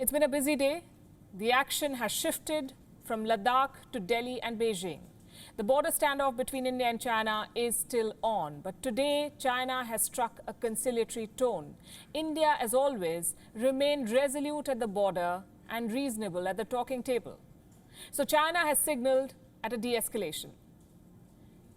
It's been a busy day. The action has shifted from Ladakh to Delhi and Beijing. The border standoff between India and China is still on. But today, China has struck a conciliatory tone. India, as always, remained resolute at the border and reasonable at the talking table. So China has signaled at a de-escalation.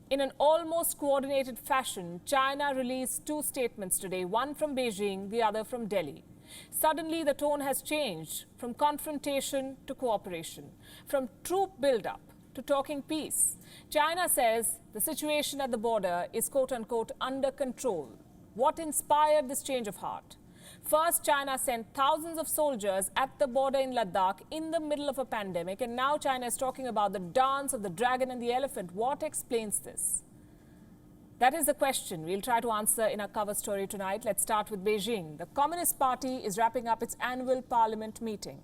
In an almost coordinated fashion, China released two statements today, one from Beijing, the other from Delhi. Suddenly, the tone has changed from confrontation to cooperation, from troop build-up to talking peace. China says the situation at the border is quote-unquote under control. What inspired this change of heart? First, China sent thousands of soldiers at the border in Ladakh in the middle of a pandemic, and now China is talking about the dance of the dragon and the elephant. What explains this? That is the question we'll try to answer in our cover story tonight. Let's start with Beijing. The Communist Party is wrapping up its annual parliament meeting.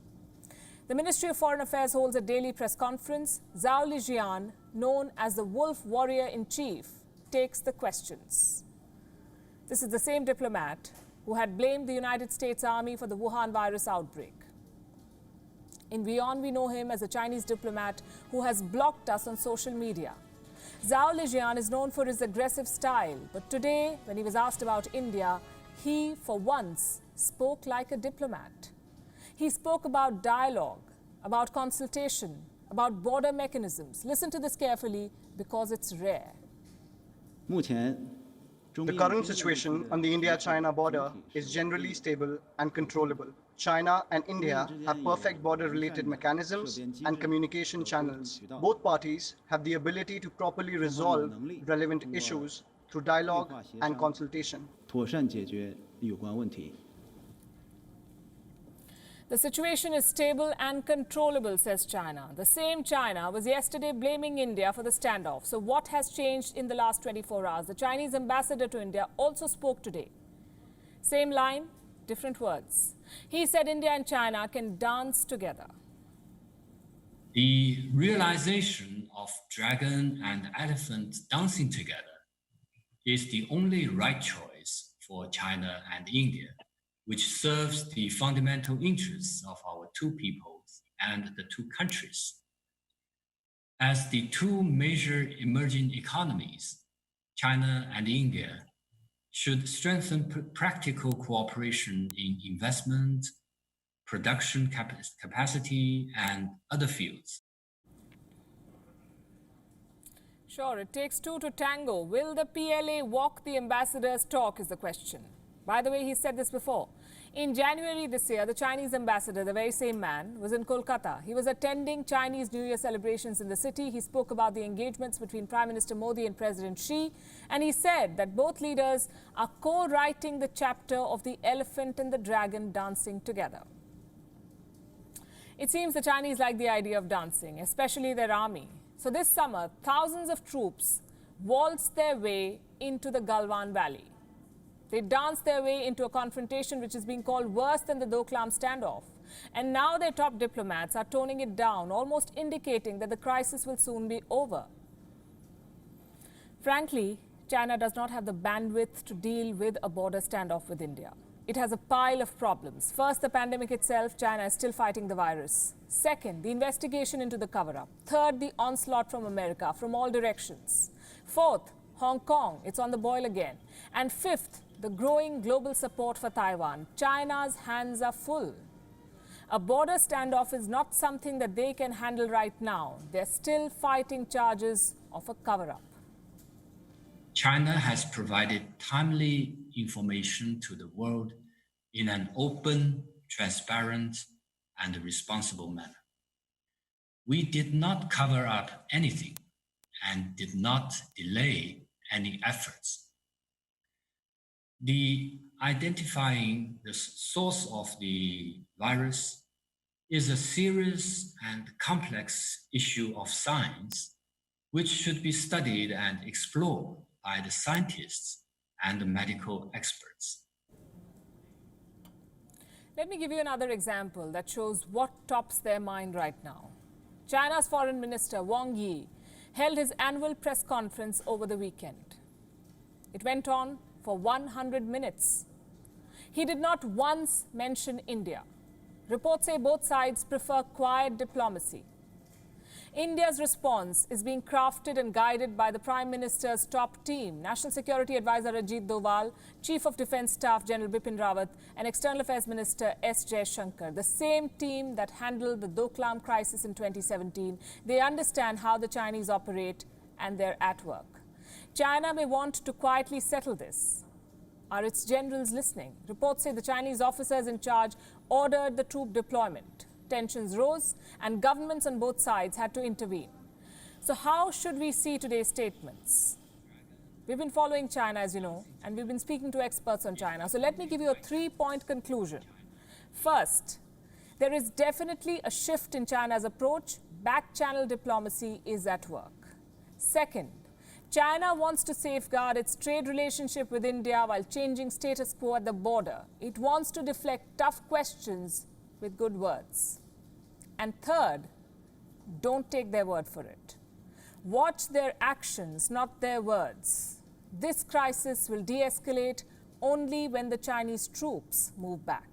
The Ministry of Foreign Affairs holds a daily press conference. Zhao Lijian, known as the Wolf Warrior-in-Chief, takes the questions. This is the same diplomat who had blamed the United States Army for the Wuhan virus outbreak. In WION, we know him as a Chinese diplomat who has blocked us on social media. Zhao Lijian is known for his aggressive style, but today, when he was asked about India, he, for once, spoke like a diplomat. He spoke about dialogue, about consultation, about border mechanisms. Listen to this carefully because it's rare. The current situation on the India-China border is generally stable and controllable. China and India have perfect border-related mechanisms and communication channels. Both parties have the ability to properly resolve relevant issues through dialogue and consultation. The situation is stable and controllable, says China. The same China was yesterday blaming India for the standoff. So what has changed in the last 24 hours? The Chinese ambassador to India also spoke today. Same line, different words. He said India and China can dance together. The realization of dragon and elephant dancing together is the only right choice for China and India, which serves the fundamental interests of our two peoples and the two countries. As the two major emerging economies, China and India should strengthen practical cooperation in investment, production capacity, and other fields. Sure, it takes two to tango. Will the PLA walk the ambassador's talk is the question. By the way, he said this before. In January this year, the Chinese ambassador, the very same man, was in Kolkata. He was attending Chinese New Year celebrations in the city. He spoke about the engagements between Prime Minister Modi and President Xi. And he said that both leaders are co-writing the chapter of the elephant and the dragon dancing together. It seems the Chinese like the idea of dancing, especially their army. So this summer, thousands of troops waltzed their way into the Galwan Valley. They danced their way into a confrontation which is being called worse than the Doklam standoff. And now their top diplomats are toning it down, almost indicating that the crisis will soon be over. Frankly, China does not have the bandwidth to deal with a border standoff with India. It has a pile of problems. First, the pandemic itself. China is still fighting the virus. Second, the investigation into the cover-up. Third, the onslaught from America from all directions. Fourth, Hong Kong, it's on the boil again. And fifth, the growing global support for Taiwan. China's hands are full. A border standoff is not something that they can handle right now. They're still fighting charges of a cover-up. China has provided timely information to the world in an open, transparent, and responsible manner. We did not cover up anything and did not delay any efforts. The identifying the source of the virus is a serious and complex issue of science, which should be studied and explored by the scientists and the medical experts. Let me give you another example that shows what tops their mind right now. China's Foreign Minister Wang Yi held his annual press conference over the weekend. It went on for 100 minutes. He did not once mention India. Reports say both sides prefer quiet diplomacy. India's response is being crafted and guided by the Prime Minister's top team, National Security Advisor Ajit Doval, Chief of Defence Staff General Bipin Rawat and External Affairs Minister S. Jaishankar, the same team that handled the Doklam crisis in 2017. They understand how the Chinese operate and they're at work. China may want to quietly settle this. Are its generals listening? Reports say the Chinese officers in charge ordered the troop deployment. Tensions rose and governments on both sides had to intervene. So how should we see today's statements? We've been following China, as you know, and we've been speaking to experts on China. So let me give you a three-point conclusion. First, there is definitely a shift in China's approach. Back-channel diplomacy is at work. Second, China wants to safeguard its trade relationship with India while changing status quo at the border. It wants to deflect tough questions with good words. And third, don't take their word for it. Watch their actions, not their words. This crisis will de-escalate only when the Chinese troops move back.